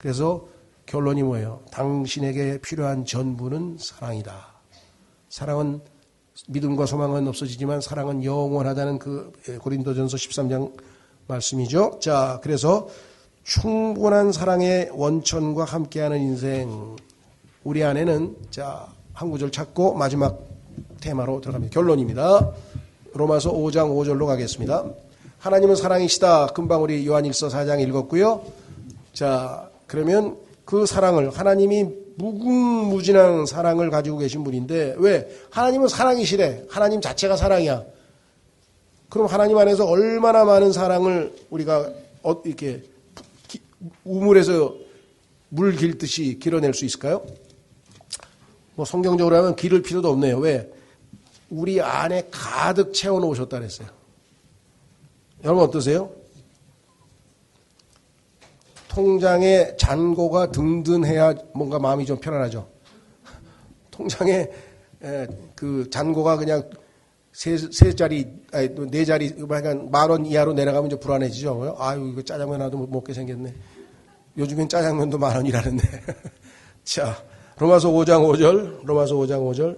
그래서 결론이 뭐예요? 당신에게 필요한 전부는 사랑이다. 사랑은 믿음과 소망은 없어지지만 사랑은 영원하다는 그 고린도전서 13장 말씀이죠. 자, 그래서 충분한 사랑의 원천과 함께하는 인생. 우리 안에는 자, 한 구절 찾고 마지막 테마로 들어갑니다. 결론입니다. 로마서 5장 5절로 가겠습니다. 하나님은 사랑이시다. 금방 우리 요한일서 4장 읽었고요. 자, 그러면 그 사랑을 하나님이 무궁무진한 사랑을 가지고 계신 분인데 왜? 하나님은 사랑이시래. 하나님 자체가 사랑이야. 그럼 하나님 안에서 얼마나 많은 사랑을 우리가 이렇게 우물에서 물 길듯이 길어낼 수 있을까요? 뭐 성경적으로 하면 기를 필요도 없네요. 왜? 우리 안에 가득 채워놓으셨다 그랬어요. 여러분 어떠세요? 통장에 잔고가 등등해야 뭔가 마음이 좀 편안하죠. 통장에 그 잔고가 그냥 세 자리, 아니 네 자리, 약간 10,000원 이하로 내려가면 좀 불안해지죠. 아유 이거 짜장면 하나도 못 먹게 생겼네. 요즘엔 짜장면도 10,000원이라는데. 자, 로마서 5장 5절, 로마서 5장 5절.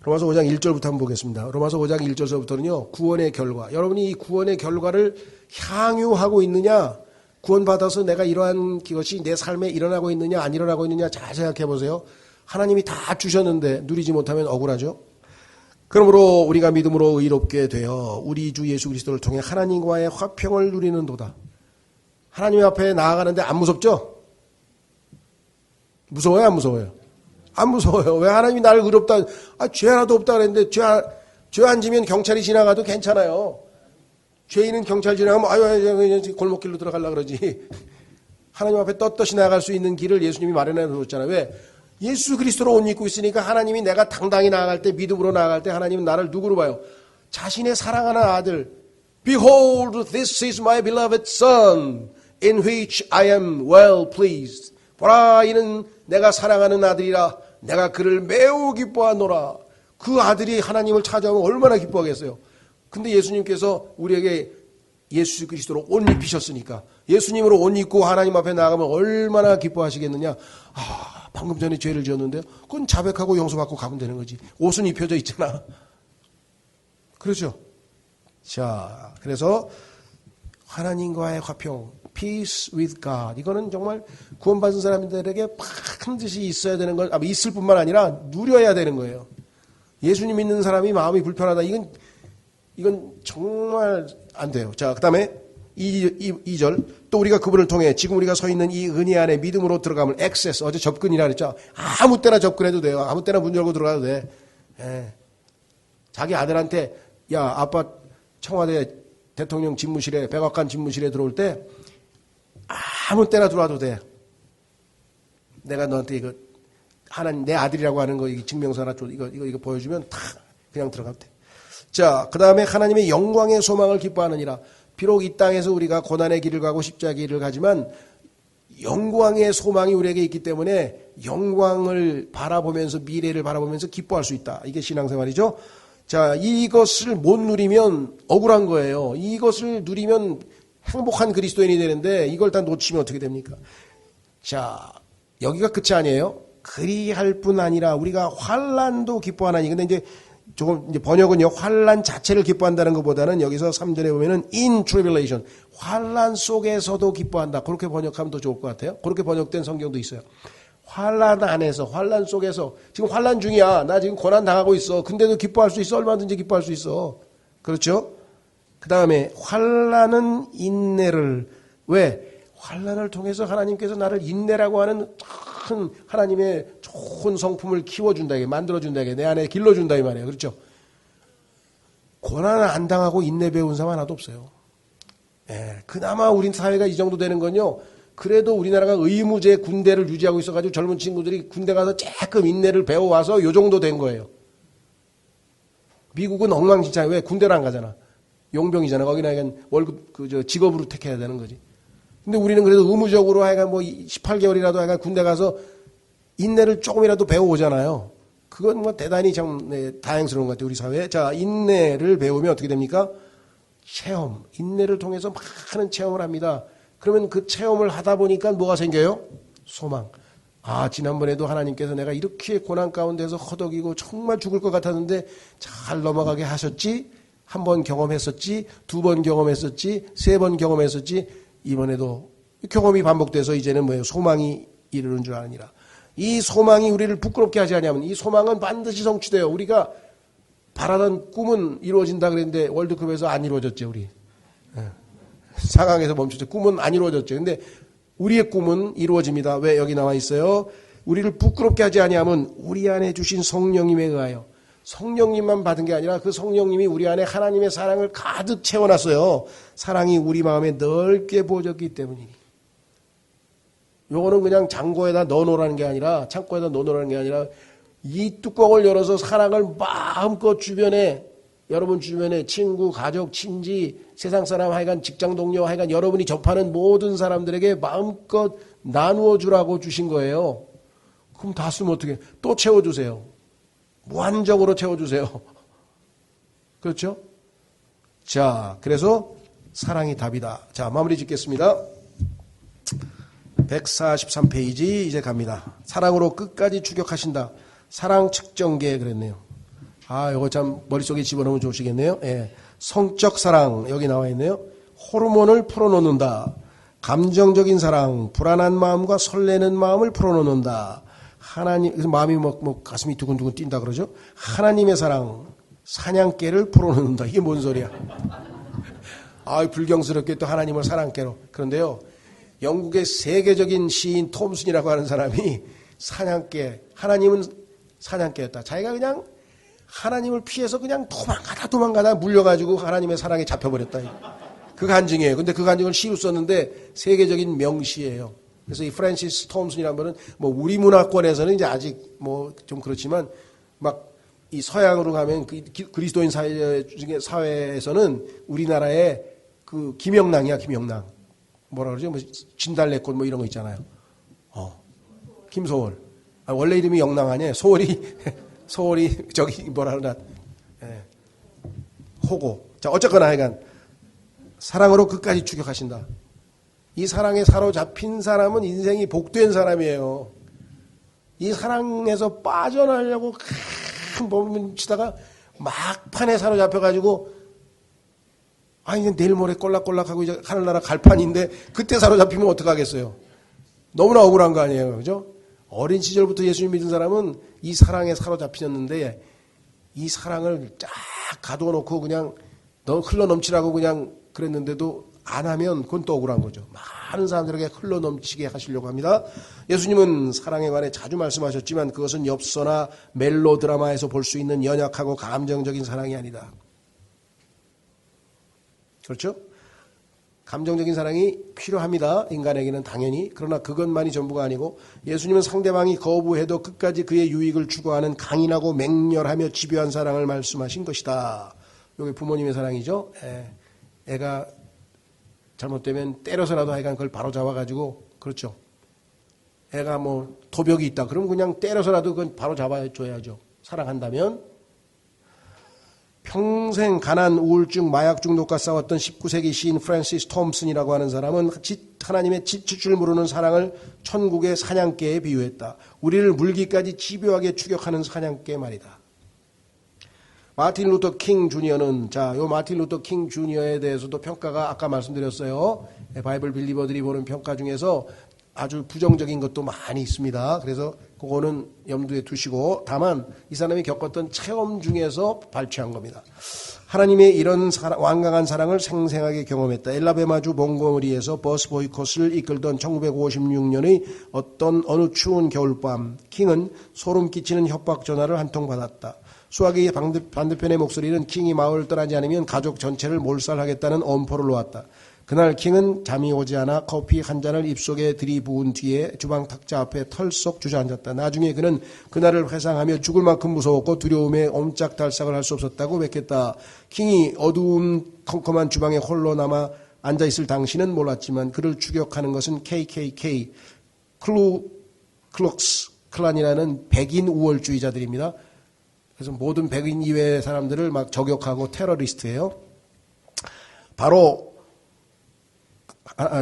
로마서 5장 1절부터 한번 보겠습니다. 로마서 5장 1절서부터는요, 구원의 결과. 여러분이 이 구원의 결과를 향유하고 있느냐, 구원받아서 내가 이러한 것이 내 삶에 일어나고 있느냐, 안 일어나고 있느냐 잘 생각해 보세요. 하나님이 다 주셨는데 누리지 못하면 억울하죠. 그러므로 우리가 믿음으로 의롭게 되어 우리 주 예수 그리스도를 통해 하나님과의 화평을 누리는도다. 하나님 앞에 나아가는데 안 무섭죠? 무서워요, 안 무서워요? 안 무서워요. 왜? 하나님이 나를 의롭다, 죄 하나도 없다 그랬는데 죄 안 지면 경찰이 지나가도 괜찮아요. 죄인은 경찰 지나가면 아유 골목길로 들어가려고 그러지. 하나님 앞에 떳떳이 나아갈 수 있는 길을 예수님이 마련해 놓았잖아요. 왜? 예수 그리스도로 옷 입고 있으니까 하나님이 내가 당당히 나아갈 때, 믿음으로 나아갈 때 하나님은 나를 누구로 봐요? 자신의 사랑하는 아들. Behold, this is my beloved son, in which I am well pleased. 보라, 이는 내가 사랑하는 아들이라 내가 그를 매우 기뻐하노라. 그 아들이 하나님을 찾아오면 얼마나 기뻐하겠어요. 근데 예수님께서 우리에게 예수 그리스도로 옷 입히셨으니까 예수님으로 옷 입고 하나님 앞에 나가면 얼마나 기뻐하시겠느냐. 방금 전에 죄를 지었는데요. 그건 자백하고 용서받고 가면 되는 거지. 옷은 입혀져 있잖아. 그렇죠? 자, 그래서 하나님과의 화평, peace with God. 이거는 정말 구원받은 사람들에게 반드시 있어야 되는 걸, 있을 뿐만 아니라 누려야 되는 거예요. 예수님 믿는 사람이 마음이 불편하다. 이건 정말 안 돼요. 자, 그 다음에 2절. 또 우리가 그분을 통해 지금 우리가 서 있는 이 은혜 안에 믿음으로 들어가면 액세스. 어제 접근이라 그랬죠. 아무 때나 접근해도 돼요. 아무 때나 문 열고 들어가도 돼. 예. 자기 아들한테 야, 아빠 청와대 대통령 집무실에, 백악관 집무실에 들어올 때 아무 때나 들어와도 돼. 내가 너한테 이거 하나님 내 아들이라고 하는 거 증명서 하나 줘. 이거 보여주면 다 그냥 들어가도 돼. 자, 그 다음에 하나님의 영광의 소망을 기뻐하느니라. 비록 이 땅에서 우리가 고난의 길을 가고 십자가의 길을 가지만 영광의 소망이 우리에게 있기 때문에 영광을 바라보면서 미래를 바라보면서 기뻐할 수 있다. 이게 신앙생활이죠. 자, 이것을 못 누리면 억울한 거예요. 이것을 누리면 행복한 그리스도인이 되는데 이걸 다 놓치면 어떻게 됩니까? 자, 여기가 끝이 아니에요. 그리할 뿐 아니라 우리가 환난도 기뻐하나니. 근데 이제 조금 이제 번역은요, 환난 자체를 기뻐한다는 것보다는 여기서 3절에 보면은 in tribulation, 환난 속에서도 기뻐한다. 그렇게 번역하면 더 좋을 것 같아요. 그렇게 번역된 성경도 있어요. 환난 안에서, 환난 속에서, 지금 환난 중이야. 나 지금 고난 당하고 있어. 근데도 기뻐할 수 있어. 얼마든지 기뻐할 수 있어. 그렇죠? 그 다음에 환난은 인내를. 왜? 환난을 통해서 하나님께서 나를 인내라고 하는 큰 하나님의 좋은 성품을 키워준다, 만들어준다, 내 안에 길러준다 이 말이에요. 그렇죠? 고난을 안 당하고 인내 배운 사람 하나도 없어요. 예, 그나마 우리 사회가 이 정도 되는 건요. 그래도 우리나라가 의무제 군대를 유지하고 있어가지고 젊은 친구들이 군대 가서 조금 인내를 배워와서 요 정도 된 거예요. 미국은 엉망진창. 왜? 군대를 안 가잖아. 용병이잖아. 거기는 하여간 월급, 직업으로 택해야 되는 거지. 근데 우리는 그래도 의무적으로 하여간 18개월이라도 하여간 군대 가서 인내를 조금이라도 배워오잖아요. 그건 대단히 참 다행스러운 것 같아요, 우리 사회에. 자, 인내를 배우면 어떻게 됩니까? 체험, 인내를 통해서 많은 체험을 합니다. 그러면 그 체험을 하다 보니까 뭐가 생겨요? 소망. 아, 지난번에도 하나님께서 내가 이렇게 고난 가운데서 허덕이고 정말 죽을 것 같았는데 잘 넘어가게 하셨지? 한 번 경험했었지? 두 번 경험했었지? 세 번 경험했었지? 이번에도 경험이 반복돼서 이제는 뭐예요? 소망이 이르는 줄 아느니라. 이 소망이 우리를 부끄럽게 하지 않으면 이 소망은 반드시 성취돼요. 우리가 바라던 꿈은 이루어진다 그랬는데 월드컵에서 안 이루어졌죠, 우리. 상황에서 멈췄죠. 꿈은 안 이루어졌죠. 근데 우리의 꿈은 이루어집니다. 왜 여기 나와 있어요? 우리를 부끄럽게 하지 아니하면 우리 안에 주신 성령님에 의하여 성령님만 받은 게 아니라 그 성령님이 우리 안에 하나님의 사랑을 가득 채워놨어요. 사랑이 우리 마음에 넓게 부어졌기 때문이니. 요거는 그냥 창고에다 넣어놓으라는 게 아니라 창고에다 넣어놓으라는 게 아니라 이 뚜껑을 열어서 사랑을 마음껏 주변에 여러분 주변에 친구, 가족, 친지, 세상 사람 하여간 직장 동료 하여간 여러분이 접하는 모든 사람들에게 마음껏 나누어 주라고 주신 거예요. 그럼 다 쓰면 어떻게 또 채워주세요. 무한적으로 채워주세요. 그렇죠? 자, 그래서 사랑이 답이다. 자, 마무리 짓겠습니다. 143페이지 이제 갑니다. 사랑으로 끝까지 추격하신다. 사랑 측정계 그랬네요. 아, 이거 참 머릿속에 집어넣으면 좋으시겠네요. 예. 성적 사랑 여기 나와 있네요. 호르몬을 풀어놓는다. 감정적인 사랑, 불안한 마음과 설레는 마음을 풀어놓는다. 하나님, 그래서 마음이 뭐 가슴이 두근두근 뛴다 그러죠. 하나님의 사랑, 사냥개를 풀어놓는다. 이게 뭔 소리야? 아, 불경스럽게 또 하나님을 사냥개로. 그런데요, 영국의 세계적인 시인 톰슨이라고 하는 사람이 사냥개, 하나님은 사냥개였다. 자기가 그냥 하나님을 피해서 그냥 도망가다 물려가지고 하나님의 사랑에 잡혀버렸다. 그 간증이에요. 근데 그 간증을 시로 썼는데 세계적인 명시예요. 그래서 이 프랜시스 톰슨이라는 분은 뭐 우리 문화권에서는 이제 아직 뭐 좀 그렇지만 막 이 서양으로 가면 그 그리스도인 사회에서는 우리나라의 그 김영랑이야, 김영랑. 뭐라 그러죠? 뭐 진달래꽃 뭐 이런 거 있잖아요. 김소월. 아, 원래 이름이 영랑 아니에요. 소월이 저기 뭐라 그러나 호고. 자, 어쨌거나 하여간 사랑으로 끝까지 추격하신다. 이 사랑에 사로잡힌 사람은 인생이 복된 사람이에요. 이 사랑에서 빠져나려고 몸을 치다가 막판에 사로잡혀가지고 이제 내일 모레 꼴락꼴락하고 이제 하늘나라 갈판인데 그때 사로잡히면 어떡하겠어요. 너무나 억울한 거 아니에요. 그죠? 어린 시절부터 예수님 믿은 사람은 이 사랑에 사로잡히셨는데 이 사랑을 쫙 가둬놓고 그냥 흘러넘치라고 그냥 그랬는데도 안 하면 그건 또 억울한 거죠. 많은 사람들에게 흘러넘치게 하시려고 합니다. 예수님은 사랑에 관해 자주 말씀하셨지만 그것은 엽서나 멜로드라마에서 볼 수 있는 연약하고 감정적인 사랑이 아니다. 그렇죠? 감정적인 사랑이 필요합니다. 인간에게는 당연히. 그러나 그것만이 전부가 아니고 예수님은 상대방이 거부해도 끝까지 그의 유익을 추구하는 강인하고 맹렬하며 집요한 사랑을 말씀하신 것이다. 이게 부모님의 사랑이죠. 애가 잘못되면 때려서라도 하여간 그걸 바로 잡아가지고, 그렇죠. 애가 뭐 도벽이 있다. 그럼 그냥 때려서라도 그건 바로 잡아줘야죠. 사랑한다면. 평생 가난, 우울증, 마약 중독과 싸웠던 19세기 시인 프랜시스 톰슨이라고 하는 사람은 하나님의 지칠 모르는 사랑을 천국의 사냥개에 비유했다. 우리를 물기까지 집요하게 추격하는 사냥개 말이다. 마틴 루터 킹 주니어는, 요 마틴 루터 킹 주니어에 대해서도 평가가 아까 말씀드렸어요. 바이블 빌리버들이 보는 평가 중에서 아주 부정적인 것도 많이 있습니다. 그래서 그거는 염두에 두시고, 다만 이 사람이 겪었던 체험 중에서 발췌한 겁니다. 하나님의 이런 완강한 사랑을 생생하게 경험했다. 엘라베마주 몽고머리에서 버스 보이콧을 이끌던 1956년의 어느 추운 겨울밤, 킹은 소름 끼치는 협박 전화를 한 통 받았다. 수화기의 반대편의 목소리는 킹이 마을을 떠나지 않으면 가족 전체를 몰살하겠다는 엄포를 놓았다. 그날 킹은 잠이 오지 않아 커피 한 잔을 입속에 들이부은 뒤에 주방 탁자 앞에 털썩 주저앉았다. 나중에 그는 그날을 회상하며 죽을 만큼 무서웠고 두려움에 옴짝달싹을 할 수 없었다고 맺겠다. 킹이 어두운 컴컴한 주방에 홀로 남아 앉아있을 당시는 몰랐지만 그를 추격하는 것은 KKK, 클록스 클란이라는 백인 우월주의자들입니다. 그래서 모든 백인 이외의 사람들을 막 저격하고 테러리스트예요. 바로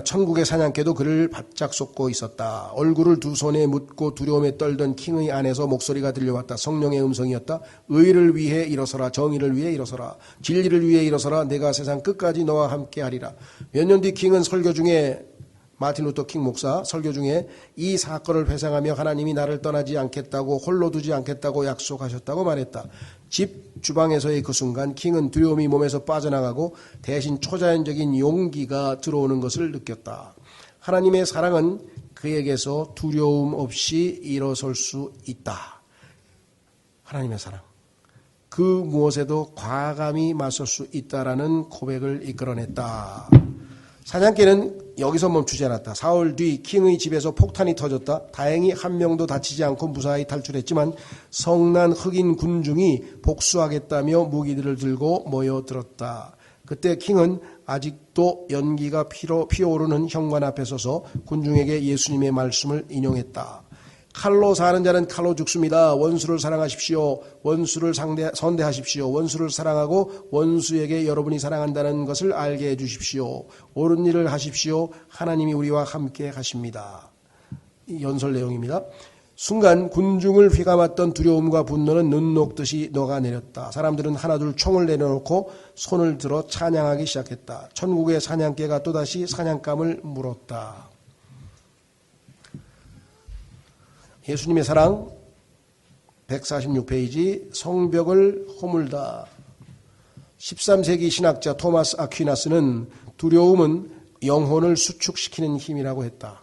천국의 사냥개도 그를 바짝 쏟고 있었다. 얼굴을 두 손에 묻고 두려움에 떨던 킹의 안에서 목소리가 들려왔다. 성령의 음성이었다. 의를 위해 일어서라. 정의를 위해 일어서라. 진리를 위해 일어서라. 내가 세상 끝까지 너와 함께 하리라. 몇 년 뒤 킹은 설교 중에 마틴 루터 킹 목사 설교 중에 이 사건을 회상하며 하나님이 나를 떠나지 않겠다고 홀로 두지 않겠다고 약속하셨다고 말했다. 집 주방에서의 그 순간 킹은 두려움이 몸에서 빠져나가고 대신 초자연적인 용기가 들어오는 것을 느꼈다. 하나님의 사랑은 그에게서 두려움 없이 일어설 수 있다. 하나님의 사랑. 그 무엇에도 과감히 맞설 수 있다라는 고백을 이끌어냈다. 사냥개는 여기서 멈추지 않았다. 사흘 뒤 킹의 집에서 폭탄이 터졌다. 다행히 한 명도 다치지 않고 무사히 탈출했지만 성난 흑인 군중이 복수하겠다며 무기들을 들고 모여들었다. 그때 킹은 아직도 연기가 피어오르는 현관 앞에 서서 군중에게 예수님의 말씀을 인용했다. 칼로 사는 자는 칼로 죽습니다. 원수를 사랑하십시오. 원수를 선대하십시오. 원수를 사랑하고 원수에게 여러분이 사랑한다는 것을 알게 해주십시오. 옳은 일을 하십시오. 하나님이 우리와 함께 하십니다. 이 연설 내용입니다. 순간 군중을 휘감았던 두려움과 분노는 눈 녹듯이 녹아내렸다. 사람들은 하나둘 총을 내려놓고 손을 들어 찬양하기 시작했다. 천국의 사냥개가 또다시 사냥감을 물었다. 예수님의 사랑 146페이지 성벽을 허물다. 13세기 신학자 토마스 아퀴나스는 두려움은 영혼을 수축시키는 힘이라고 했다.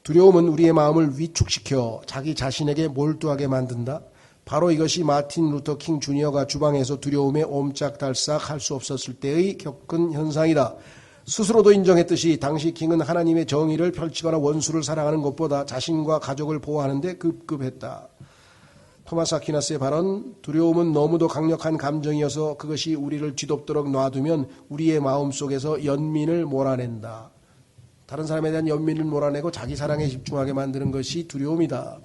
두려움은 우리의 마음을 위축시켜 자기 자신에게 몰두하게 만든다. 바로 이것이 마틴 루터 킹 주니어가 주방에서 두려움에 옴짝달싹 할 수 없었을 때의 겪은 현상이다. 스스로도 인정했듯이 당시 킹은 하나님의 정의를 펼치거나 원수를 사랑하는 것보다 자신과 가족을 보호하는 데 급급했다. 토마스 아퀴나스의 발언, 두려움은 너무도 강력한 감정이어서 그것이 우리를 뒤덮도록 놔두면 우리의 마음속에서 연민을 몰아낸다. 다른 사람에 대한 연민을 몰아내고 자기 사랑에 집중하게 만드는 것이 두려움이다.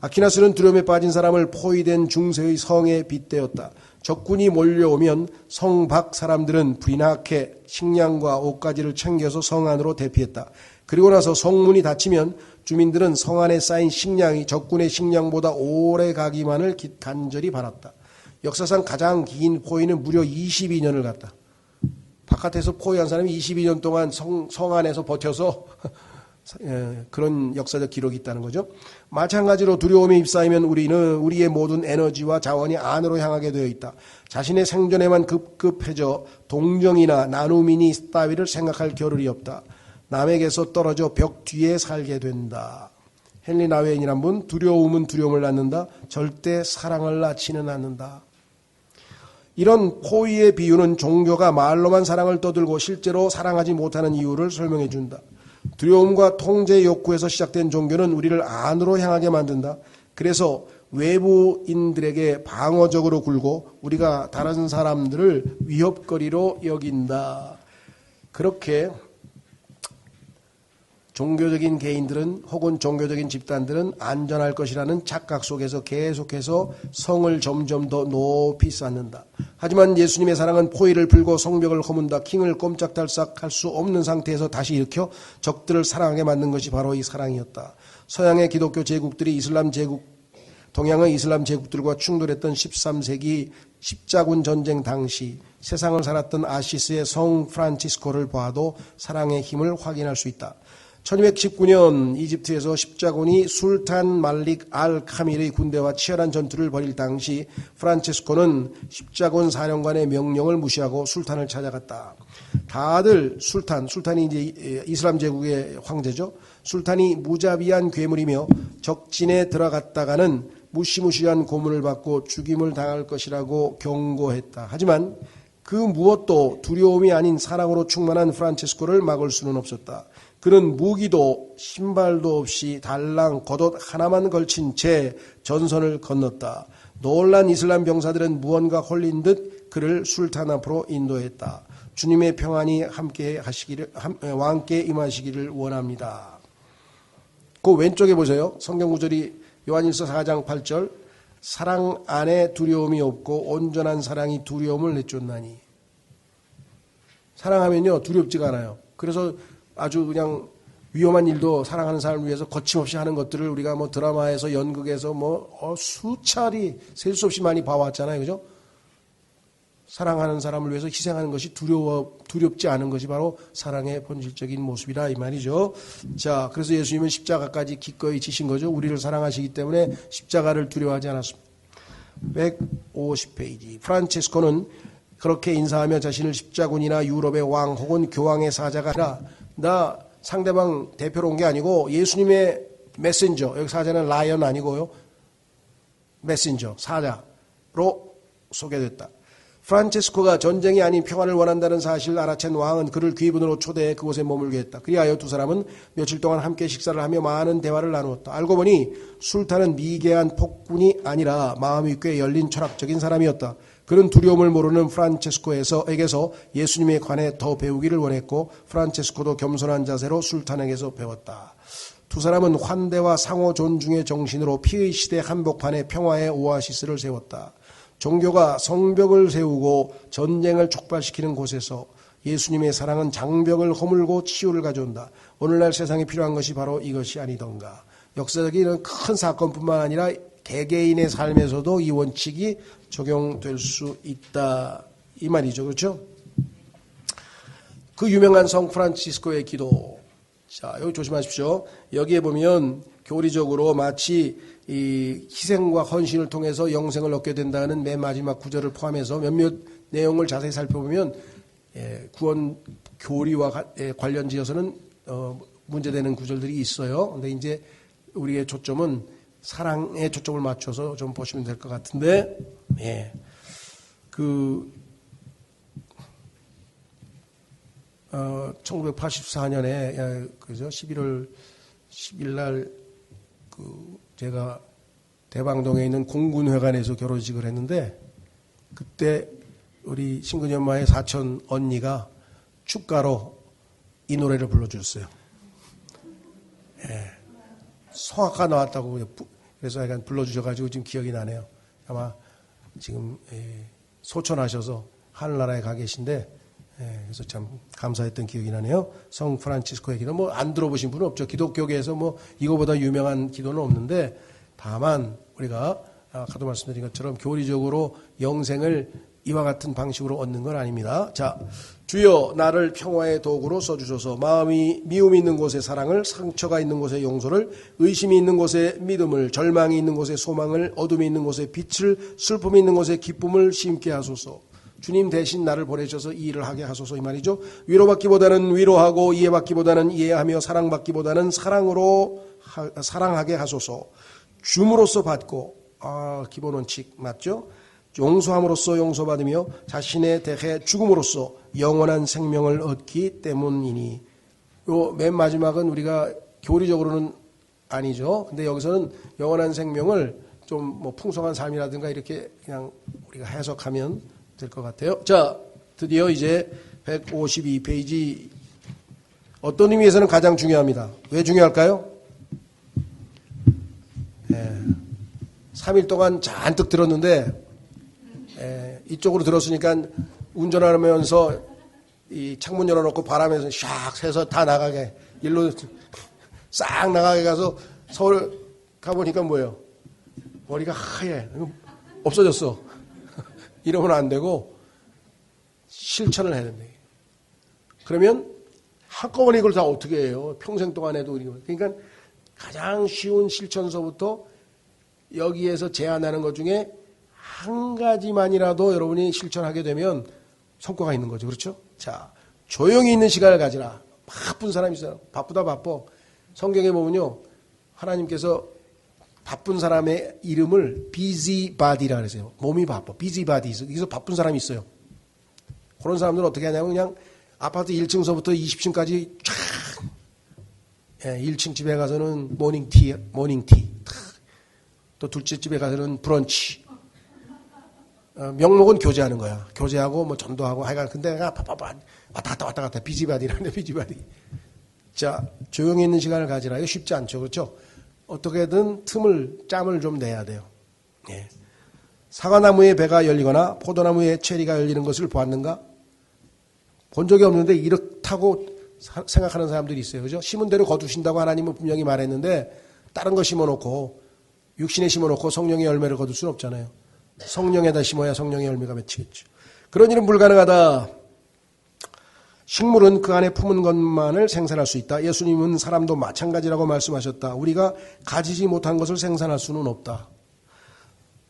아퀴나스는 두려움에 빠진 사람을 포위된 중세의 성에 빗대었다. 적군이 몰려오면 성 밖 사람들은 불이 나게 식량과 옷가지를 챙겨서 성 안으로 대피했다. 그리고 나서 성문이 닫히면 주민들은 성 안에 쌓인 식량이 적군의 식량보다 오래 가기만을 간절히 바랐다. 역사상 가장 긴 포위는 무려 22년을 갔다. 바깥에서 포위한 사람이 22년 동안 성 안에서 버텨서 그런 역사적 기록이 있다는 거죠. 마찬가지로 두려움에 휩싸이면 우리는 우리의 모든 에너지와 자원이 안으로 향하게 되어 있다. 자신의 생존에만 급급해져 동정이나 나눔이니 따위를 생각할 겨를이 없다. 남에게서 떨어져 벽 뒤에 살게 된다. 헨리 나웨인이란 분, 두려움은 두려움을 낳는다. 절대 사랑을 낳지는 않는다. 이런 포위의 비유는 종교가 말로만 사랑을 떠들고 실제로 사랑하지 못하는 이유를 설명해 준다. 두려움과 통제 욕구에서 시작된 종교는 우리를 안으로 향하게 만든다. 그래서 외부인들에게 방어적으로 굴고 우리가 다른 사람들을 위협거리로 여긴다. 그렇게 종교적인 개인들은 혹은 종교적인 집단들은 안전할 것이라는 착각 속에서 계속해서 성을 점점 더 높이 쌓는다. 하지만 예수님의 사랑은 포위를 풀고 성벽을 허문다. 킹을 꼼짝달싹 할 수 없는 상태에서 다시 일으켜 적들을 사랑하게 만든 것이 바로 이 사랑이었다. 서양의 기독교 제국들이 동양의 이슬람 제국들과 충돌했던 13세기 십자군 전쟁 당시 세상을 살았던 아시스의 성 프란치스코를 봐도 사랑의 힘을 확인할 수 있다. 1219년 이집트에서 십자군이 술탄 말릭 알 카밀의 군대와 치열한 전투를 벌일 당시 프란치스코는 십자군 사령관의 명령을 무시하고 술탄을 찾아갔다. 다들 술탄이 이제 이슬람 제국의 황제죠. 술탄이 무자비한 괴물이며 적진에 들어갔다가는 무시무시한 고문을 받고 죽임을 당할 것이라고 경고했다. 하지만 그 무엇도 두려움이 아닌 사랑으로 충만한 프란치스코를 막을 수는 없었다. 그는 무기도 신발도 없이 달랑 겉옷 하나만 걸친 채 전선을 건넜다. 놀란 이슬람 병사들은 무언가 홀린 듯 그를 술탄 앞으로 인도했다. 주님의 평안이 왕께 임하시기를 원합니다. 그 왼쪽에 보세요. 성경 구절이 요한일서 4장 8절 사랑 안에 두려움이 없고 온전한 사랑이 두려움을 내쫓나니. 사랑하면요 두렵지가 않아요. 그래서 아주 그냥 위험한 일도 사랑하는 사람을 위해서 거침없이 하는 것들을 우리가 뭐 드라마에서 연극에서 뭐 수차례 셀 수 없이 많이 봐왔잖아요. 그죠? 사랑하는 사람을 위해서 희생하는 것이 두렵지 않은 것이 바로 사랑의 본질적인 모습이라 이 말이죠. 자, 그래서 예수님은 십자가까지 기꺼이 지신 거죠. 우리를 사랑하시기 때문에 십자가를 두려워하지 않았습니다. 150페이지. 프란체스코는 그렇게 인사하며 자신을 십자군이나 유럽의 왕 혹은 교황의 사자가 아니라 나 상대방 대표로 온 게 아니고 예수님의 메신저, 여기 사자는 라이언 아니고요. 메신저, 사자로 소개됐다. 프란체스코가 전쟁이 아닌 평화를 원한다는 사실을 알아챈 왕은 그를 귀분으로 초대해 그곳에 머물게 했다. 그리하여 두 사람은 며칠 동안 함께 식사를 하며 많은 대화를 나누었다. 알고 보니 술탄은 미개한 폭군이 아니라 마음이 꽤 열린 철학적인 사람이었다. 그는 두려움을 모르는 프란체스코에게서 예수님에 관해 더 배우기를 원했고 프란체스코도 겸손한 자세로 술탄에게서 배웠다. 두 사람은 환대와 상호 존중의 정신으로 피의 시대 한복판에 평화의 오아시스를 세웠다. 종교가 성벽을 세우고 전쟁을 촉발시키는 곳에서 예수님의 사랑은 장벽을 허물고 치유를 가져온다. 오늘날 세상에 필요한 것이 바로 이것이 아니던가. 역사적인 큰 사건뿐만 아니라 개개인의 삶에서도 이 원칙이 적용될 수 있다. 이 말이죠. 그렇죠? 그 유명한 성 프란치스코의 기도. 자, 여기 조심하십시오. 여기에 보면 교리적으로 마치 이 희생과 헌신을 통해서 영생을 얻게 된다는 맨 마지막 구절을 포함해서 몇몇 내용을 자세히 살펴보면 구원 교리와 관련지어서는 문제되는 구절들이 있어요. 근데 이제 우리의 초점은 사랑에 초점을 맞춰서 좀 보시면 될 것 같은데, 예. 1984년에, 그죠? 11월 10일 날, 제가 대방동에 있는 공군회관에서 결혼식을 했는데, 그때 우리 신근이 엄마의 사촌 언니가 축가로 이 노래를 불러주셨어요. 예. 성악가 나왔다고 그래서 약간 불러주셔가지고 지금 기억이 나네요. 아마 지금 소천하셔서 하늘나라에 가 계신데 그래서 참 감사했던 기억이 나네요. 성 프란치스코의 기도 뭐 안 들어보신 분은 없죠. 기독교계에서 뭐 이거보다 유명한 기도는 없는데 다만 우리가 아까도 말씀드린 것처럼 교리적으로 영생을 이와 같은 방식으로 얻는 건 아닙니다. 자, 주여 나를 평화의 도구로 써주소서. 마음이 미움이 있는 곳에 사랑을, 상처가 있는 곳에 용서를, 의심이 있는 곳에 믿음을, 절망이 있는 곳에 소망을, 어둠이 있는 곳에 빛을, 슬픔이 있는 곳에 기쁨을 심게 하소서. 주님 대신 나를 보내셔서 이 일을 하게 하소서 이 말이죠. 위로받기보다는 위로하고 이해받기보다는 이해하며 사랑받기보다는 사랑하게 하소서. 줌으로써 받고 기본 원칙 맞죠? 용서함으로써 용서받으며 자신에 대해 죽음으로써 영원한 생명을 얻기 때문이니. 요 맨 마지막은 우리가 교리적으로는 아니죠. 근데 여기서는 영원한 생명을 좀 뭐 풍성한 삶이라든가 이렇게 그냥 우리가 해석하면 될 것 같아요. 자, 드디어 이제 152페이지. 어떤 의미에서는 가장 중요합니다. 왜 중요할까요? 3일 동안 잔뜩 들었는데 이쪽으로 들었으니까 운전하면서 이 창문 열어놓고 바람에서 샥 새서 다 나가게 일로 싹 나가게 가서 서울 가보니까 뭐예요? 머리가 하얘. 없어졌어. 이러면 안 되고 실천을 해야 된다. 그러면 한꺼번에 이걸 다 어떻게 해요? 평생 동안 해도 그러니까 가장 쉬운 실천서부터 여기에서 제안하는 것 중에 한 가지만이라도 여러분이 실천하게 되면 성과가 있는 거죠. 그렇죠? 자, 조용히 있는 시간을 가지라. 바쁜 사람이 있어요. 바쁘다 바빠. 성경에 보면요. 하나님께서 바쁜 사람의 이름을 비지바디라 그러세요. 몸이 바빠. 비지바디. 여기서 바쁜 사람이 있어요. 그런 사람들은 어떻게 하냐면 그냥 아파트 1층서부터 20층까지 쫙 1층 집에 가서는 모닝티. 또 둘째 집에 가서는 브런치. 명목은 교제하는 거야. 교제하고 뭐 전도하고 하여간 근데 내가 왔다 갔다 비지바디라는데 비지바디. 자, 조용히 있는 시간을 가지라. 이거 쉽지 않죠. 그렇죠? 어떻게든 짬을 좀 내야 돼요. 예. 사과나무에 배가 열리거나 포도나무에 체리가 열리는 것을 보았는가? 본 적이 없는데 이렇다고 생각하는 사람들이 있어요. 그죠? 심은 대로 거두신다고 하나님은 분명히 말했는데 다른 거 심어놓고 육신에 심어놓고 성령의 열매를 거둘 수는 없잖아요. 성령에다 심어야 성령의 열매가 맺히겠죠. 그런 일은 불가능하다. 식물은 그 안에 품은 것만을 생산할 수 있다. 예수님은 사람도 마찬가지라고 말씀하셨다. 우리가 가지지 못한 것을 생산할 수는 없다.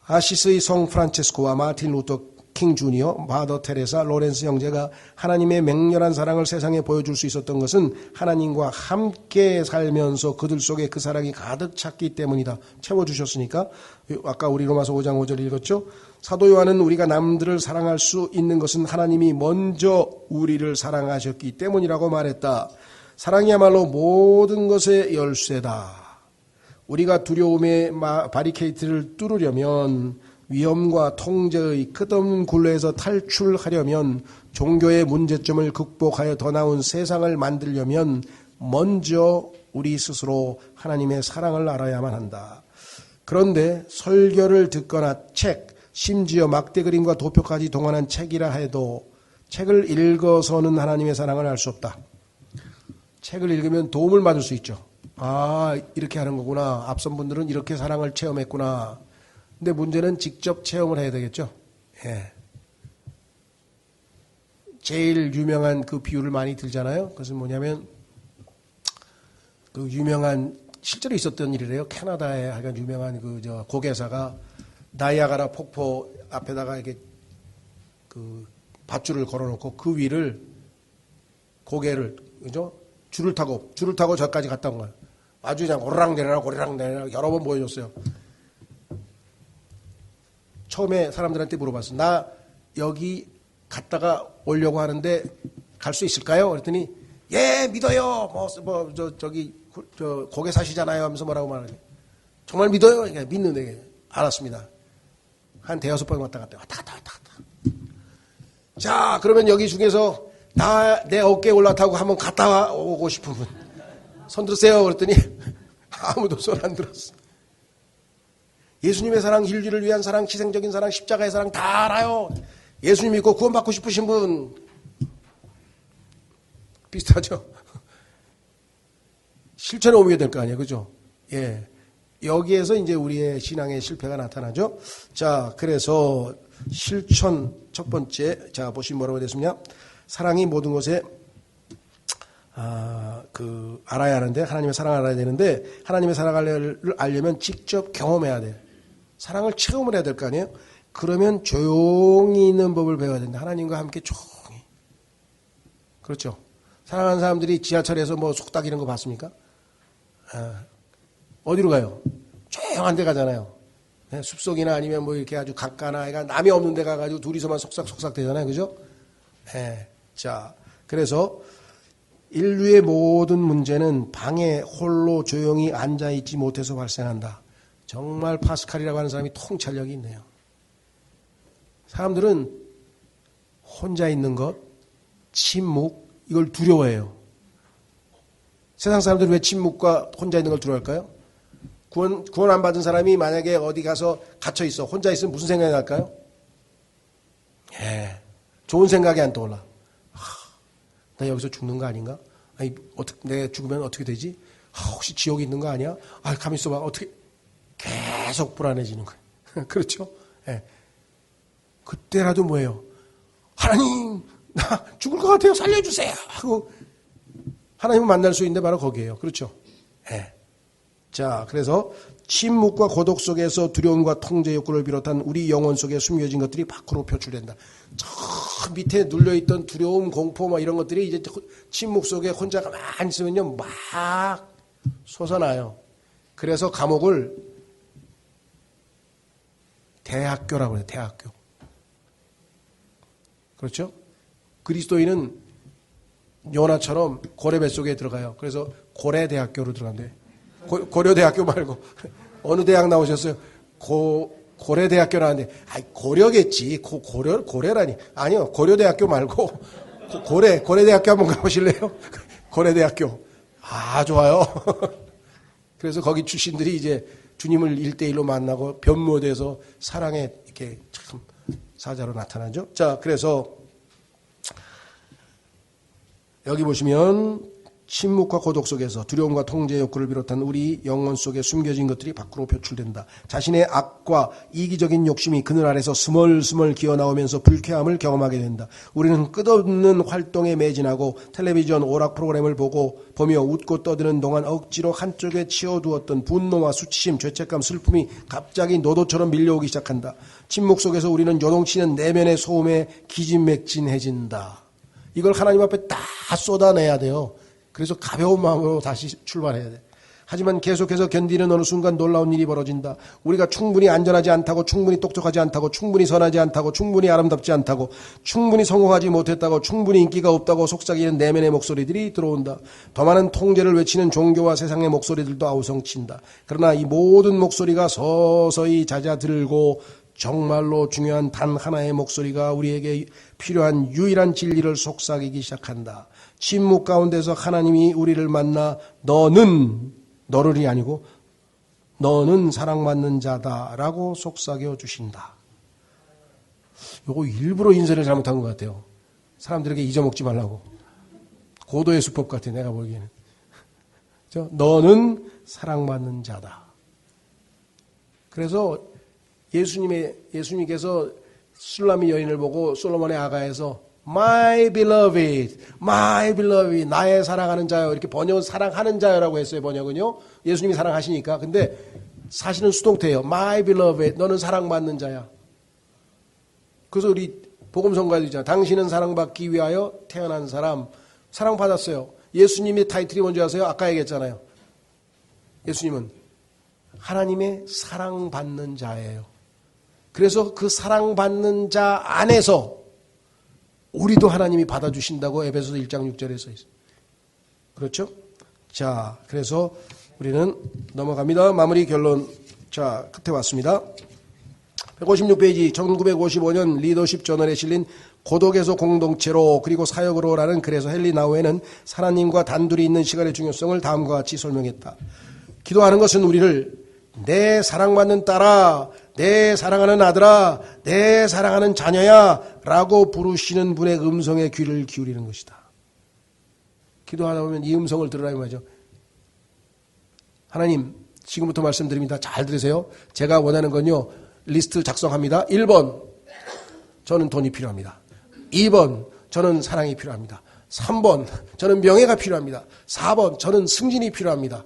아시스의 성 프란체스코와 마틴 루터 킹 주니어, 마더 테레사, 로렌스 형제가 하나님의 맹렬한 사랑을 세상에 보여줄 수 있었던 것은 하나님과 함께 살면서 그들 속에 그 사랑이 가득 찼기 때문이다. 채워주셨으니까. 아까 우리 로마서 5장 5절 읽었죠. 사도 요한은 우리가 남들을 사랑할 수 있는 것은 하나님이 먼저 우리를 사랑하셨기 때문이라고 말했다. 사랑이야말로 모든 것의 열쇠다. 우리가 두려움의 바리케이트를 뚫으려면, 위험과 통제의 끝없는 굴레에서 탈출하려면, 종교의 문제점을 극복하여 더 나은 세상을 만들려면 먼저 우리 스스로 하나님의 사랑을 알아야만 한다. 그런데 설교를 듣거나 책, 심지어 막대 그림과 도표까지 동원한 책이라 해도 책을 읽어서는 하나님의 사랑을 알 수 없다. 책을 읽으면 도움을 받을 수 있죠. 아, 이렇게 하는 거구나. 앞선 분들은 이렇게 사랑을 체험했구나. 근데 문제는 직접 체험을 해야 되겠죠. 예. 제일 유명한 그 비유를 많이 들잖아요. 그것은 뭐냐면 그 유명한 실제로 있었던 일이래요. 캐나다에 하여간 유명한 그 고개사가 나이아가라 폭포 앞에다가 이렇게 그 밧줄을 걸어놓고 그 위를 고개를 그죠? 줄을 타고 저까지 갔다 온 거예요. 아주 그냥 오르락 내리락 여러 번 보여줬어요. 처음에 사람들한테 물어봤어. 나 여기 갔다가 오려고 하는데 갈 수 있을까요? 그랬더니 예 믿어요. 저기 고개 사시잖아요. 하면서 뭐라고 말하니 정말 믿어요. 그러니까 믿는데 알았습니다. 한 대여섯 번 왔다 갔다. 자 그러면 여기 중에서 내 어깨에 올라타고 한번 갔다 오고 싶은 분 손 들으세요. 그랬더니 아무도 손 안 들었어. 예수님의 사랑, 인류를 위한 사랑, 희생적인 사랑, 십자가의 사랑 다 알아요. 예수님 믿고 구원받고 싶으신 분 비슷하죠. 실천에 옮겨야 될 거 아니에요. 그죠? 예. 여기에서 이제 우리의 신앙의 실패가 나타나죠. 자, 그래서 실천 첫 번째. 자, 보시면 뭐라고 됐습냐? 사랑이 모든 것에 알아야 하는데, 하나님의 사랑을 알아야 되는데, 하나님의 사랑을 알려면 직접 경험해야 돼. 사랑을 체험을 해야 될 거 아니에요? 그러면 조용히 있는 법을 배워야 된다. 하나님과 함께 조용히. 그렇죠. 사랑하는 사람들이 지하철에서 뭐 속닥 이런 거 봤습니까? 어디로 가요? 조용한 데 가잖아요. 네, 숲속이나 아니면 뭐 이렇게 아주 강가나 남이 없는 데 가가지고 둘이서만 속삭속삭 되잖아요. 그죠? 네. 자, 그래서 인류의 모든 문제는 방에 홀로 조용히 앉아있지 못해서 발생한다. 정말 파스칼이라고 하는 사람이 통찰력이 있네요. 사람들은 혼자 있는 것, 침묵, 이걸 두려워해요. 세상 사람들은 왜 침묵과 혼자 있는 걸 두려워할까요? 구원 안 받은 사람이 만약에 어디 가서 갇혀 있어. 혼자 있으면 무슨 생각이 날까요? 예, 좋은 생각이 안 떠올라. 나 여기서 죽는 거 아닌가? 아니, 내가 죽으면 어떻게 되지? 혹시 지옥이 있는 거 아니야? 가만 있어봐. 어떻게? 계속 불안해지는 거예요. 그렇죠? 예. 그때라도 뭐예요? 하나님, 나 죽을 것 같아요. 살려주세요. 하고 하나님을 만날 수 있는데 바로 거기에요. 그렇죠? 예. 자, 그래서 침묵과 고독 속에서 두려움과 통제 욕구를 비롯한 우리 영혼 속에 숨겨진 것들이 밖으로 표출된다. 저 밑에 눌려있던 두려움, 공포 뭐 이런 것들이 이제 침묵 속에 혼자 가만히 있으면요 막 솟아나요. 그래서 감옥을 대학교라고 해요. 대학교. 그렇죠? 그리스도인은 요나처럼 고래 뱃속에 들어가요. 그래서 고래대학교로 들어간대요. 고려대학교 말고 어느 대학 나오셨어요? 고려대학교 나왔는데 고려겠지. 고려라니. 아니요. 고려대학교 말고 고려대학교 한번 가보실래요? 고려대학교. 좋아요. 그래서 거기 출신들이 이제 주님을 1대1로 만나고 변모돼서 사랑에 이렇게 참 사자로 나타나죠. 자, 그래서 여기 보시면 침묵과 고독 속에서 두려움과 통제 욕구를 비롯한 우리 영혼 속에 숨겨진 것들이 밖으로 표출된다. 자신의 악과 이기적인 욕심이 그늘 아래서 스멀스멀 기어나오면서 불쾌함을 경험하게 된다. 우리는 끝없는 활동에 매진하고 텔레비전 오락 프로그램을 보며 웃고 떠드는 동안 억지로 한쪽에 치워두었던 분노와 수치심, 죄책감, 슬픔이 갑자기 노도처럼 밀려오기 시작한다. 침묵 속에서 우리는 요동치는 내면의 소음에 기진맥진해진다. 이걸 하나님 앞에 다 쏟아내야 돼요. 그래서 가벼운 마음으로 다시 출발해야 돼. 하지만 계속해서 견디는 어느 순간 놀라운 일이 벌어진다. 우리가 충분히 안전하지 않다고, 충분히 똑똑하지 않다고, 충분히 선하지 않다고, 충분히 아름답지 않다고, 충분히 성공하지 못했다고, 충분히 인기가 없다고 속삭이는 내면의 목소리들이 들어온다. 더 많은 통제를 외치는 종교와 세상의 목소리들도 아우성친다. 그러나 이 모든 목소리가 서서히 잦아들고 정말로 중요한 단 하나의 목소리가 우리에게 필요한 유일한 진리를 속삭이기 시작한다. 침묵 가운데서 하나님이 우리를 만나 너를이 아니고 너는 사랑받는 자다라고 속삭여 주신다. 요거 일부러 인쇄를 잘못한 것 같아요. 사람들에게 잊어먹지 말라고. 고도의 수법 같아 내가 보기에는. 너는 사랑받는 자다. 그래서 예수님께서 술라미 여인을 보고 솔로몬의 아가에서 My beloved, 나의 사랑하는 자요. 이렇게 번역은 사랑하는 자요라고 했어요, 번역은요. 예수님이 사랑하시니까. 근데 사실은 수동태예요. My beloved, 너는 사랑받는 자야. 그래서 우리 복음성가도 있잖아요. 당신은 사랑받기 위하여 태어난 사람. 사랑받았어요. 예수님의 타이틀이 뭔지 아세요? 아까 얘기했잖아요. 예수님은 하나님의 사랑받는 자예요. 그래서 그 사랑받는 자 안에서 우리도 하나님이 받아주신다고 에베소서 1장 6절에 써 있어요. 그렇죠? 자, 그래서 우리는 넘어갑니다. 마무리 결론. 자, 끝에 왔습니다. 156페이지 1955년 리더십 저널에 실린 고독에서 공동체로 그리고 사역으로라는 글에서 헨리 나우에는 하나님과 단둘이 있는 시간의 중요성을 다음과 같이 설명했다. 기도하는 것은 우리를 내 사랑받는 딸아, 내 사랑하는 아들아, 내 사랑하는 자녀야 라고 부르시는 분의 음성에 귀를 기울이는 것이다. 기도하다 보면 이 음성을 들으라 이 말이죠. 하나님, 지금부터 말씀드립니다. 잘 들으세요. 제가 원하는 건요, 리스트 작성합니다. 1번, 저는 돈이 필요합니다. 2번, 저는 사랑이 필요합니다. 3번, 저는 명예가 필요합니다. 4번, 저는 승진이 필요합니다.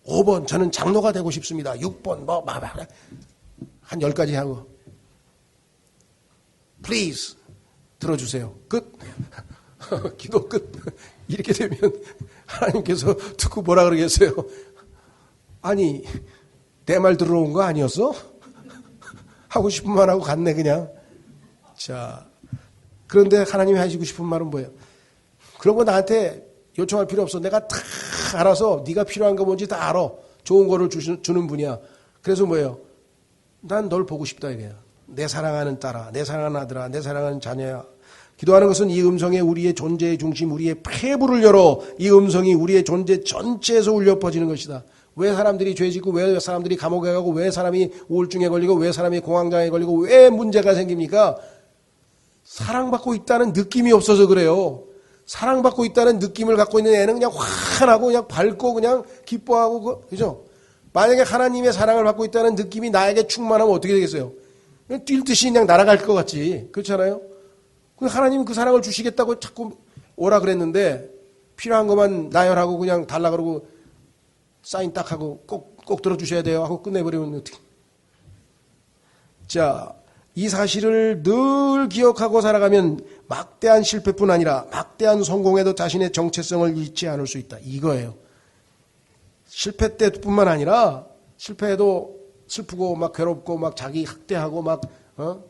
5번, 저는 장로가 되고 싶습니다. 6번, 한 10가지 하고. Please, 들어주세요. 끝. 기도 끝. 이렇게 되면 하나님께서 듣고 뭐라 그러겠어요? 아니, 내 말 들어온 거 아니었어? 하고 싶은 말 하고 갔네, 그냥. 자, 그런데 하나님이 하시고 싶은 말은 뭐예요? 그런 거 나한테 요청할 필요 없어. 내가 다 알아서 네가 필요한 거 뭔지 다 알아. 좋은 거를 주는 분이야. 그래서 뭐예요? 난 널 보고 싶다 이래요. 내 사랑하는 딸아, 내 사랑하는 아들아, 내 사랑하는 자녀야. 기도하는 것은 이 음성에 우리의 존재의 중심, 우리의 폐부를 열어 이 음성이 우리의 존재 전체에서 울려 퍼지는 것이다. 왜 사람들이 죄 짓고, 왜 사람들이 감옥에 가고, 왜 사람이 우울증에 걸리고, 왜 사람이 공황장애에 걸리고, 왜 문제가 생깁니까? 사랑받고 있다는 느낌이 없어서 그래요. 사랑받고 있다는 느낌을 갖고 있는 애는 그냥 환하고 그냥 밝고 그냥 기뻐하고 그죠? 만약에 하나님의 사랑을 받고 있다는 느낌이 나에게 충만하면 어떻게 되겠어요? 그냥 뛸 듯이 그냥 날아갈 것 같지. 그렇잖아요? 하나님은 그 사랑을 주시겠다고 자꾸 오라 그랬는데 필요한 것만 나열하고 그냥 달라 그러고 사인 딱 하고 꼭 들어주셔야 돼요 하고 끝내버리면 어떻게. 자, 이 사실을 늘 기억하고 살아가면 막대한 실패뿐 아니라 막대한 성공에도 자신의 정체성을 잃지 않을 수 있다. 이거예요. 실패 때뿐만 아니라 실패해도 슬프고 막 괴롭고 막 자기 학대하고 막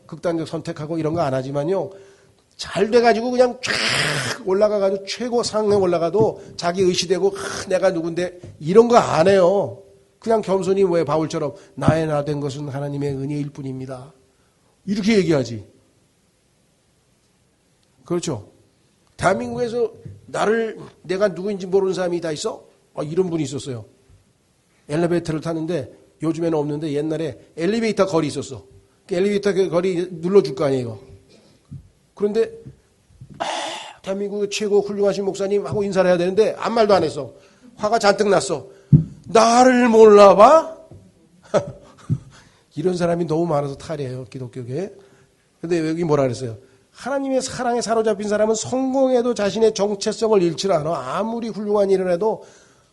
극단적 선택하고 이런 거 안 하지만요. 잘 돼가지고 그냥 쫙 올라가가지고 최고 상에 올라가도 자기 의시되고 내가 누군데 이런 거 안 해요. 그냥 겸손히 왜 바울처럼 나의 나 된 것은 하나님의 은혜일 뿐입니다. 이렇게 얘기하지. 그렇죠. 대한민국에서 내가 누구인지 모르는 사람이 다 있어? 이런 분이 있었어요. 엘리베이터를 타는데 요즘에는 없는데 옛날에 엘리베이터 거리 있었어. 그 엘리베이터 거리 눌러줄 거 아니에요. 그런데 대한민국의 최고 훌륭하신 목사님 하고 인사를 해야 되는데 아무 말도 안 했어. 화가 잔뜩 났어. 나를 몰라봐? 이런 사람이 너무 많아서 탈이에요, 기독교계. 근데 여기 뭐라 그랬어요? 하나님의 사랑에 사로잡힌 사람은 성공해도 자신의 정체성을 잃지 않아. 아무리 훌륭한 일을 해도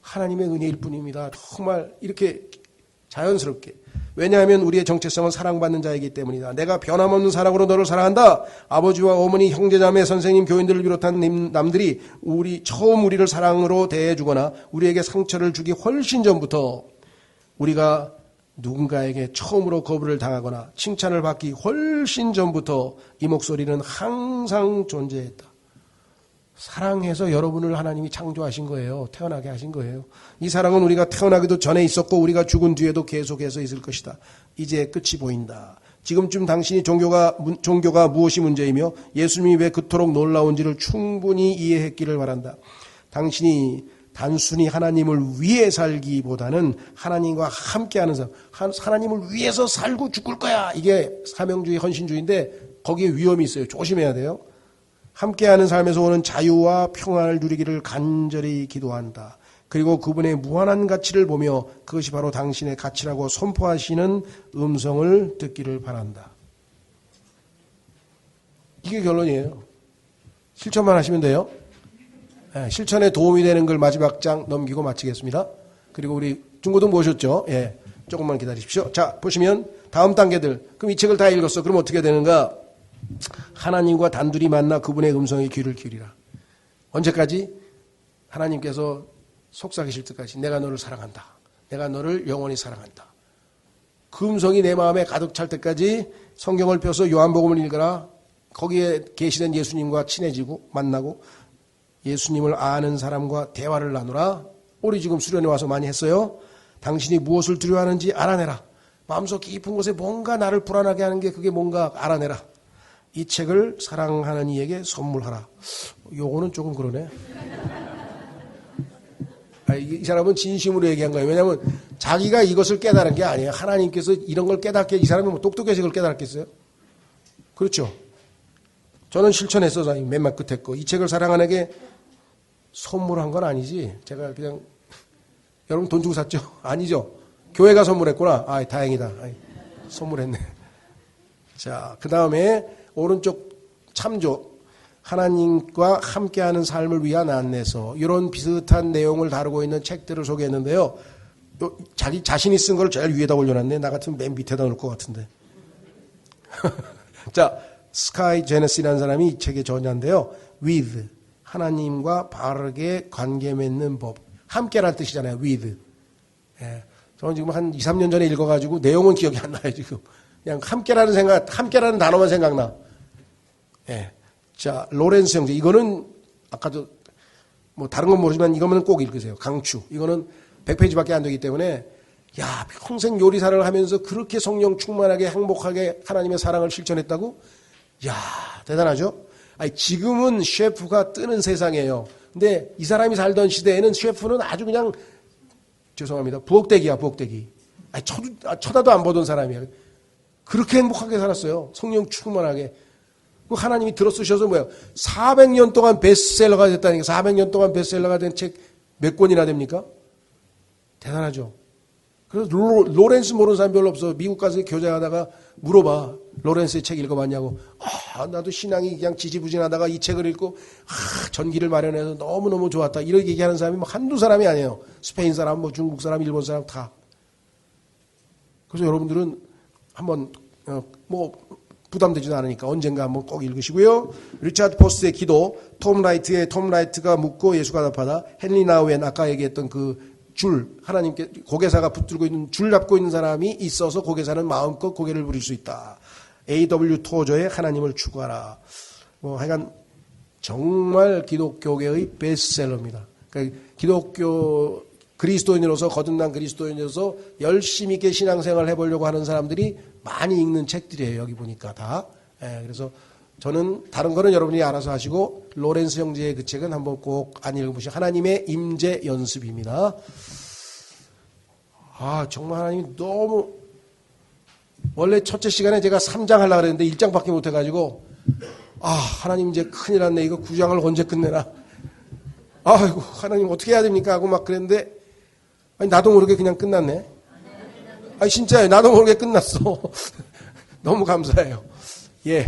하나님의 은혜일 뿐입니다. 정말 이렇게 자연스럽게. 왜냐하면 우리의 정체성은 사랑받는 자이기 때문이다. 내가 변함없는 사랑으로 너를 사랑한다. 아버지와 어머니, 형제자매, 선생님, 교인들을 비롯한 남들이 처음 우리를 사랑으로 대해주거나 우리에게 상처를 주기 훨씬 전부터 우리가 누군가에게 처음으로 거부를 당하거나 칭찬을 받기 훨씬 전부터 이 목소리는 항상 존재했다. 사랑해서 여러분을 하나님이 창조하신 거예요. 태어나게 하신 거예요. 이 사랑은 우리가 태어나기도 전에 있었고 우리가 죽은 뒤에도 계속해서 있을 것이다. 이제 끝이 보인다. 지금쯤 당신이 종교가 무엇이 문제이며 예수님이 왜 그토록 놀라운지를 충분히 이해했기를 바란다. 당신이 단순히 하나님을 위해 살기보다는 하나님과 함께하는 삶, 하나님을 위해서 살고 죽을 거야. 이게 사명주의, 헌신주의인데 거기에 위험이 있어요. 조심해야 돼요. 함께하는 삶에서 오는 자유와 평안을 누리기를 간절히 기도한다. 그리고 그분의 무한한 가치를 보며 그것이 바로 당신의 가치라고 선포하시는 음성을 듣기를 바란다. 이게 결론이에요. 실천만 하시면 돼요. 실천에 도움이 되는 걸 마지막 장 넘기고 마치겠습니다. 그리고 우리 중고등 보셨죠? 예, 조금만 기다리십시오. 자, 보시면 다음 단계들. 그럼 이 책을 다 읽었어. 그럼 어떻게 되는가? 하나님과 단둘이 만나 그분의 음성에 귀를 기울이라. 언제까지? 하나님께서 속삭이실 때까지. 내가 너를 사랑한다. 내가 너를 영원히 사랑한다. 그 음성이 내 마음에 가득 찰 때까지 성경을 펴서 요한복음을 읽어라. 거기에 계시된 예수님과 친해지고 만나고 예수님을 아는 사람과 대화를 나누라. 우리 지금 수련회 와서 많이 했어요. 당신이 무엇을 두려워하는지 알아내라. 마음속 깊은 곳에 뭔가 나를 불안하게 하는 게 그게 뭔가 알아내라. 이 책을 사랑하는 이에게 선물하라. 요거는 조금 그러네. 이 사람은 진심으로 얘기한 거예요. 왜냐하면 자기가 이것을 깨달은 게 아니에요. 하나님께서 이런 걸 깨닫게, 이 사람이 뭐 똑똑해서 이걸 깨달았겠어요? 그렇죠. 저는 실천했어서 맨날 끝에 거. 이 책을 사랑하는 에게 선물한 건 아니지. 제가 그냥 여러분 돈 주고 샀죠? 아니죠. 교회가 선물했구나. 아, 다행이다. 선물했네. 자, 그 다음에 오른쪽 참조. 하나님과 함께하는 삶을 위한 안내서. 이런 비슷한 내용을 다루고 있는 책들을 소개했는데요. 자기 자신이 쓴 걸 제일 위에다 올려놨네. 나 같으면 맨 밑에다 놓을 것 같은데. 자, 스카이 제네시라는 사람이 이 책의 저자인데요. with. 하나님과 바르게 관계 맺는 법. 함께라는 뜻이잖아요. with. 예. 저는 지금 한 2, 3년 전에 읽어가지고 내용은 기억이 안 나요, 지금. 그냥 함께라는 단어만 생각나. 예. 자, 로렌스 형제. 이거는 아까도 뭐 다른 건 모르지만 이거는 꼭 읽으세요. 강추. 이거는 100페이지밖에 안 되기 때문에 야, 평생 요리사를 하면서 그렇게 성령 충만하게 행복하게 하나님의 사랑을 실천했다고? 야, 대단하죠? 아니, 지금은 셰프가 뜨는 세상이에요. 근데 이 사람이 살던 시대에는 셰프는 아주 그냥 죄송합니다. 부엌대기야, 부엌대기. 아니, 쳐다도 안 보던 사람이야. 그렇게 행복하게 살았어요. 성령 충만하게. 그 하나님이 들어쓰셔서 뭐야? 400년 동안 베스트셀러가 됐다니까. 400년 동안 베스트셀러가 된 책 몇 권이나 됩니까? 대단하죠. 그래서 로렌스 모르는 사람 별로 없어. 미국 가서 교제하다가 물어봐. 로렌스의 책 읽어봤냐고. 아, 나도 신앙이 그냥 지지부진하다가 이 책을 읽고 전기를 마련해서 너무너무 좋았다. 이렇게 얘기하는 사람이 뭐 한두 사람이 아니에요. 스페인 사람, 뭐 중국 사람, 일본 사람 다. 그래서 여러분들은 한번 뭐 부담되지도 않으니까 언젠가 한번 꼭 읽으시고요. 리차드 포스트의 기도, 톰 라이트가 묻고 예수가 답하다. 헨리 나우엔 아까 얘기했던 그 줄, 하나님께 고개사가 붙들고 있는 줄 잡고 있는 사람이 있어서 고개사는 마음껏 고개를 부릴 수 있다. A.W. 토저의 하나님을 추구하라. 뭐 하여간 정말 기독교계의 베스트셀러입니다. 그러니까 기독교 그리스도인으로서 거듭난 그리스도인으로서 열심히 있게 신앙생활을 해보려고 하는 사람들이 많이 읽는 책들이에요. 여기 보니까 다. 예, 그래서 저는 다른 거는 여러분이 알아서 하시고 로렌스 형제의 그 책은 한번 꼭 안 읽어보시고 하나님의 임재 연습입니다. 아 정말 하나님이 너무 원래 첫째 시간에 제가 3장 하려고 그랬는데 1장밖에 못해가지고 아, 하나님 이제 큰일 났네. 이거 구장을 언제 끝내나. 아이고, 하나님 어떻게 해야 됩니까? 하고 막 그랬는데, 아니, 나도 모르게 그냥 끝났네. 아니, 진짜요. 나도 모르게 끝났어. 너무 감사해요. 예.